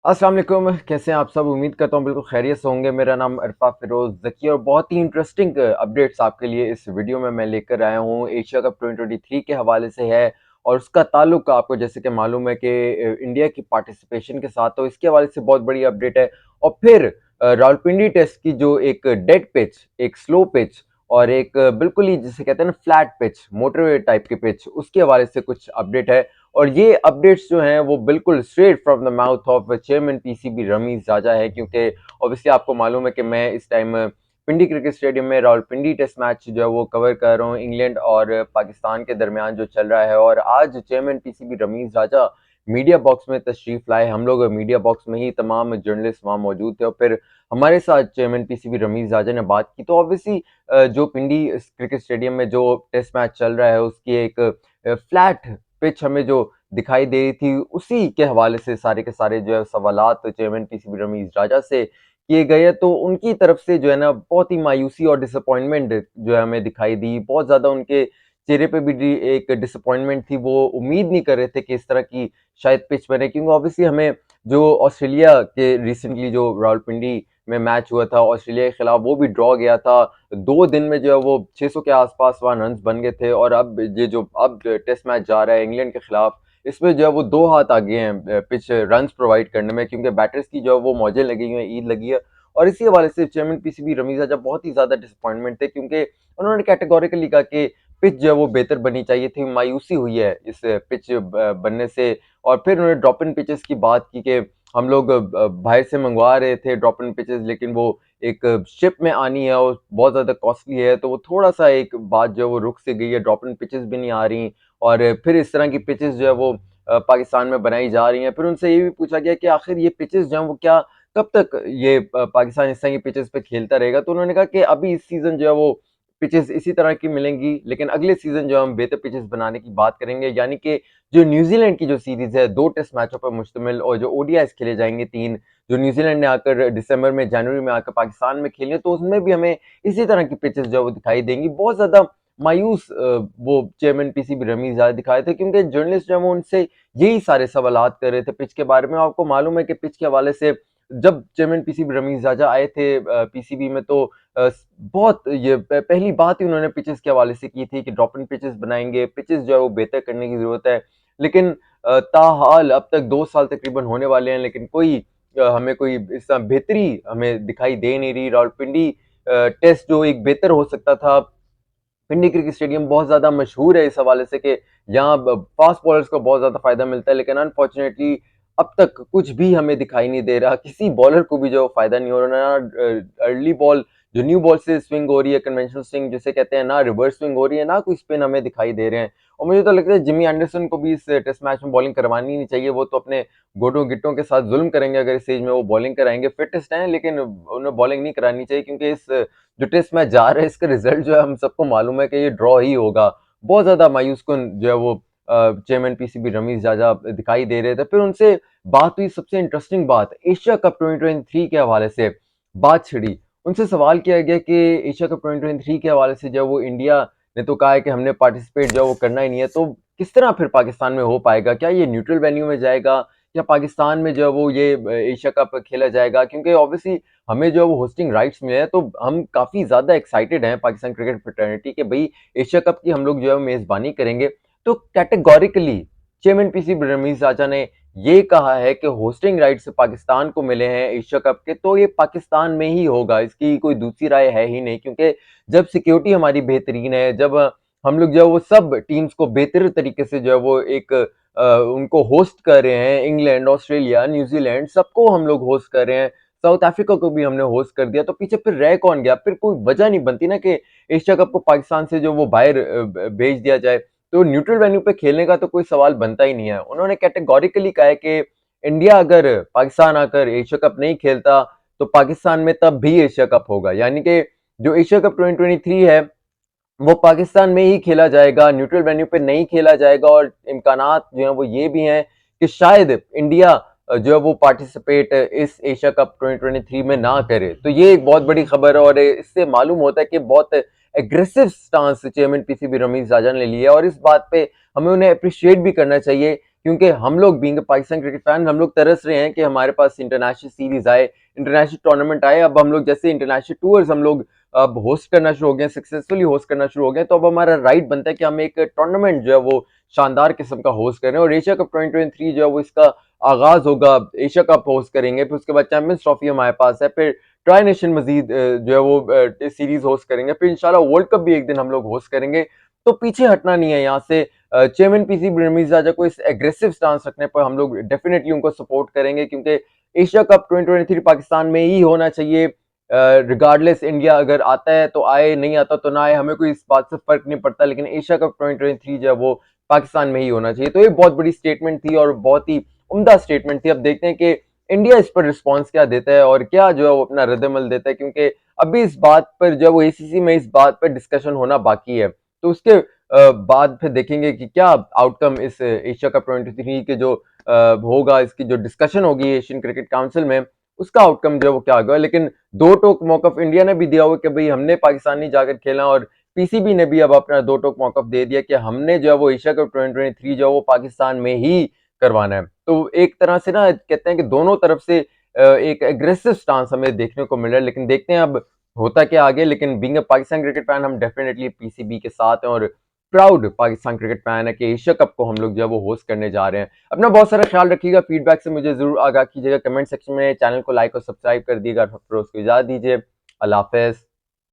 अस्सलाम वालेकुम, कैसे हैं आप सब? उम्मीद करता हूँ बिल्कुल खैरियत से होंगे। मेरा नाम अरफा फिरोज ज़की और बहुत ही इंटरेस्टिंग अपडेट्स आपके लिए इस वीडियो में मैं लेकर आया हूँ। एशिया कप 2023 के हवाले से है और उसका ताल्लुक आपको जैसे कि मालूम है कि इंडिया की पार्टिसिपेशन के साथ, तो इसके हवाले से बहुत बड़ी अपडेट है। और फिर रावलपिंडी टेस्ट की जो एक डेड पिच, एक स्लो पिच और एक बिल्कुल ही जिसे कहते हैं ना फ्लैट पिच, मोटरवे टाइप की पिच, उसके हवाले से कुछ अपडेट है। और ये अपडेट्स जो हैं वो बिल्कुल straight from the mouth of chairman PCB Rameez Raja है, क्योंकि ऑब्वियसली आपको मालूम है कि मैं इस टाइम पिंडी क्रिकेट स्टेडियम में रावलपिंडी टेस्ट मैच जो है वो कवर कर रहा हूँ, इंग्लैंड और पाकिस्तान के दरमियान जो चल रहा है। और आज चेयरमैन पीसीबी रमीज राजा मीडिया बॉक्स में तशरीफ लाए। हम लोग मीडिया बॉक्स में ही तमाम जर्नलिस्ट वहाँ मौजूद थे और फिर हमारे साथ चेयरमैन पीसीबी रमीज राजा ने बात की। तो ऑब्वियसली जो पिंडी क्रिकेट स्टेडियम में जो टेस्ट मैच चल रहा है उसकी एक फ्लैट पिच हमें जो दिखाई दे रही थी, उसी के हवाले से सारे के सारे जो है सवालात चेयरमैन पीसीबी रमीज राजा से किए गए हैं। तो उनकी तरफ से जो है ना बहुत ही मायूसी और डिसअपॉइंटमेंट जो है हमें दिखाई दी। बहुत ज़्यादा उनके चेहरे पे भी एक डिसअपॉइंटमेंट थी। वो उम्मीद नहीं कर रहे थे कि इस तरह की शायद पिच बने, क्योंकि ऑब्वियसली हमें जो ऑस्ट्रेलिया के रिसेंटली जो रावलपिंडी में मैच हुआ था ऑस्ट्रेलिया के खिलाफ, वो भी ड्रॉ गया था। 2 दिन में जो है वो 600 के आसपास वहाँ रन्स बन गए थे। और अब ये जो अब टेस्ट मैच जा रहा है इंग्लैंड के खिलाफ, इसमें जो है वो 2 हाथ आगे हैं पिच रन्स प्रोवाइड करने में, क्योंकि बैटर्स की जो है वो मौजें लगी हुई हैं, ईद लगी है। और इसी हवाले से चेयरमैन पीसीबी रमीज राजा बहुत ही ज़्यादा डिसअपॉइंटमेंट थे, क्योंकि उन्होंने कैटेगोरिकली कहा कि पिच जो है वो बेहतर बननी चाहिए थी। मायूसी हुई है इस पिच बनने से। और फिर उन्होंने ड्रॉप इन पिचेस की बात की कि हम लोग बाहर से मंगवा रहे थे ड्रॉप इन पिचेस, लेकिन वो एक शिप में आनी है और बहुत ज़्यादा कॉस्टली है, तो वो थोड़ा-सा एक बात जो है वो रुक सी गई है, ड्रॉप इन पिचेस भी नहीं आ रही। और फिर इस तरह की पिचेस जो है वो पाकिस्तान में बनाई जा रही हैं। फिर उनसे ये भी पूछा गया कि आखिर ये पिचेस जो हैं वो क्या कब तक ये पाकिस्तान इस तरह की पिचेस पे खेलता रहेगा? तो उन्होंने कहा कि अभी इस सीज़न जो है वो पिचेस इसी तरह की मिलेंगी, लेकिन अगले सीज़न जो है हम बेहतर पिचेस बनाने की बात करेंगे। यानी कि जो न्यूज़ीलैंड की जो सीरीज़ है 2 टेस्ट मैचों पर मुश्तमिल और जो ओडीआईज़ खेले जाएँगे 3, जो न्यूजीलैंड ने आकर दिसंबर में, जनवरी में आकर पाकिस्तान में खेली है, तो उसमें भी हमें इसी तरह की पिचेस जो है वो दिखाई देंगी। बहुत ज़्यादा मायूस वो चेयरमैन पीसीबी रमीज ज़्यादा दिखाए थे, क्योंकि जर्नलिस्ट जो है वो उनसे यही सारे सवालात कर रहे थे पिच के बारे में। आपको मालूम है कि पिच के हवाले से जब चेयरमैन पीसीबी रमीज राजा आए थे पीसीबी में, तो बहुत ये पहली बात ही उन्होंने पिचेस के हवाले से की थी कि ड्रॉप इन पिचेस बनाएंगे, पिचेस जो है वो बेहतर करने की जरूरत है। लेकिन ताहाल अब तक 2 साल तकरीबन होने वाले हैं, लेकिन कोई हमें कोई इस तरह बेहतरी हमें दिखाई दे नहीं रही। रावलपिंडी टेस्ट जो एक बेहतर हो सकता था, पिंडी क्रिकेट स्टेडियम बहुत ज़्यादा मशहूर है इस हवाले से कि यहाँ फास्ट बॉलर्स को बहुत ज़्यादा फ़ायदा मिलता है, लेकिन अनफॉर्चुनेटली अब तक कुछ भी हमें दिखाई नहीं दे रहा। किसी बॉलर को भी जो फ़ायदा नहीं हो रहा, ना अर्ली बॉल जो न्यू बॉल से स्विंग हो रही है, कन्वेंशनल स्विंग जिसे कहते हैं, ना रिवर्स स्विंग हो रही है, ना कोई स्पिन हमें दिखाई दे रहे हैं। और मुझे तो लगता है जिमी एंडरसन को भी इस टेस्ट मैच में बॉलिंग करवानी नहीं चाहिए। वो तो अपने गोटों गिट्टों के साथ जुल्म करेंगे अगर इस स्टेज में वो बॉलिंग कराएंगे। फिटेस्ट हैं, लेकिन उन्हें बॉलिंग नहीं करानी चाहिए, क्योंकि इस जो टेस्ट मैच जा रहा है इसका रिजल्ट जो है हम सबको मालूम है कि ये ड्रॉ ही होगा। बहुत ज़्यादा मायूस कुन जो है वो चेयरमैन पीसीबी रमीज राजा दिखाई दे रहे थे। फिर उनसे बात हुई, सबसे इंटरेस्टिंग बात एशिया कप 2023 के हवाले से बात छिड़ी। उनसे सवाल किया गया कि एशिया कप 2023 के हवाले से जो है वो इंडिया ने तो कहा है कि हमने पार्टिसिपेट जो है वो करना ही नहीं है, तो किस तरह फिर पाकिस्तान में हो पाएगा? क्या ये न्यूट्रल वेन्यू में जाएगा या पाकिस्तान में जो है वो ये एशिया कप खेला जाएगा? क्योंकि ऑब्वियसली हमें जो है वो होस्टिंग राइट्स मिले हैं, तो हम काफ़ी ज़्यादा एक्साइटेड हैं पाकिस्तान क्रिकेट फ्रेटर्निटी कि भई एशिया कप की हम लोग जो है मेज़बानी करेंगे। तो categorically chairman PCB Rameez Raja ने ये कहा है कि होस्टिंग राइट्स पाकिस्तान को मिले हैं एशिया कप के, तो ये पाकिस्तान में ही होगा, इसकी कोई दूसरी राय है ही नहीं। क्योंकि जब सिक्योरिटी हमारी बेहतरीन है, जब हम लोग जो है वो सब टीम्स को बेहतर तरीके से जो है वो एक उनको होस्ट कर रहे हैं, इंग्लैंड, ऑस्ट्रेलिया, न्यूजीलैंड सबको हम लोग होस्ट कर रहे हैं, साउथ अफ्रीका को भी हमने होस्ट कर दिया, तो पीछे फिर रह कौन गया? फिर कोई वजह नहीं बनती ना कि एशिया कप को पाकिस्तान से जो वो बाहर भेज दिया जाए। तो न्यूट्रल वेन्यू पे खेलने का तो कोई सवाल बनता ही नहीं है। उन्होंने कैटेगोरिकली कहा है कि इंडिया अगर पाकिस्तान आकर एशिया कप नहीं खेलता, तो पाकिस्तान में तब भी एशिया कप होगा। यानी कि जो एशिया कप 2023 है वो पाकिस्तान में ही खेला जाएगा, न्यूट्रल वेन्यू पे नहीं खेला जाएगा। और इम्कानात जो हैं वो ये भी हैं कि शायद इंडिया जो है वो पार्टिसिपेट इस एशिया कप 2023 में ना करे। तो ये एक बहुत बड़ी खबर है और इससे मालूम होता है कि बहुत aggressive stance chairman PCB Rameez Raja ने लिया है। और इस बात पे हमें उन्हें अप्रिशिएट भी करना चाहिए क्योंकि हम लोग बीइंग पाकिस्तान क्रिकेट फैन हम लोग तरस रहे हैं कि हमारे पास इंटरनेशनल सीरीज आए, इंटरनेशनल टूर्नामेंट आए। अब हम लोग जैसे इंटरनेशनल टूर्स हम लोग अब होस्ट करना शुरू हो गए, सक्सेसफुली होस्ट करना शुरू हो गए, तो अब हमारा राइट बनता है कि हम एक टूर्नामेंट जो है वो शानदार किस्म का होस्ट करें। और एशिया कप 2023 जो है वो इसका आगाज होगा, एशिया कप होस्ट करेंगे, फिर उसके बाद चैंपियंस ट्रॉफी हमारे पास है, फिर ट्राई नेशन मजीद जो है वो सीरीज होस्ट करेंगे, फिर इंशाल्लाह वर्ल्ड कप भी एक दिन हम लोग होस्ट करेंगे। तो पीछे हटना नहीं है यहाँ से। चेयरमैन पीसीबी रमीज राजा को इस एग्रेसिव स्टांस रखने पर हम लोग डेफिनेटली उनको सपोर्ट करेंगे, क्योंकि एशिया कप 2023 पाकिस्तान में ही होना चाहिए। रिगार्डलेस इंडिया अगर आता है तो आए, नहीं आता तो ना आए, हमें कोई इस बात से फर्क नहीं पड़ता, लेकिन एशिया कप 2023 जो है वो पाकिस्तान में ही होना चाहिए। तो ये बहुत बड़ी स्टेटमेंट थी और बहुत ही उम्दा स्टेटमेंट थी। अब देखते हैं कि इंडिया इस पर रिस्पॉन्स क्या देता है और क्या जो है वो अपना रद्दमल देता है, क्योंकि अभी इस बात पर जो है वो एसीसी में इस बात पर डिस्कशन होना बाकी है। तो उसके बाद फिर देखेंगे कि क्या आउटकम इस एशिया कप 23 के जो होगा, इसकी जो डिस्कशन होगी एशियन क्रिकेट काउंसिल में, उसका आउटकम जो है वो क्या होगा। लेकिन दो टोक मौकफ इंडिया ने भी दिया हुआ कि भाई हमने पाकिस्तान नहीं जाकर खेला, और पीसीबी ने भी अब अपना दो टोक मौकफ दे दिया कि हमने जो है वो एशिया कप 2023 जो है वो पाकिस्तान में ही करवाना है। तो एक तरह से ना कहते हैं कि दोनों तरफ से एक एग्रेसिव स्टांस हमें देखने को मिल रहा है, लेकिन देखते हैं अब होता क्या आगे। लेकिन being a Pakistan cricket fan हम डेफिनेटली पीसीबी के साथ हैं और प्राउड पाकिस्तान क्रिकेट फैन है कि एशिया कप को हम लोग जो है वो होस्ट करने जा रहे हैं। अपना बहुत सारा ख्याल रखिएगा, फीडबैक से मुझे जरूर आगाह कीजिएगा, कमेंट सेक्शन में चैनल को लाइक और सब्सक्राइब कर दिएगा। फिर उसको इजाजत दीजिए, अल्लाह हाफिज।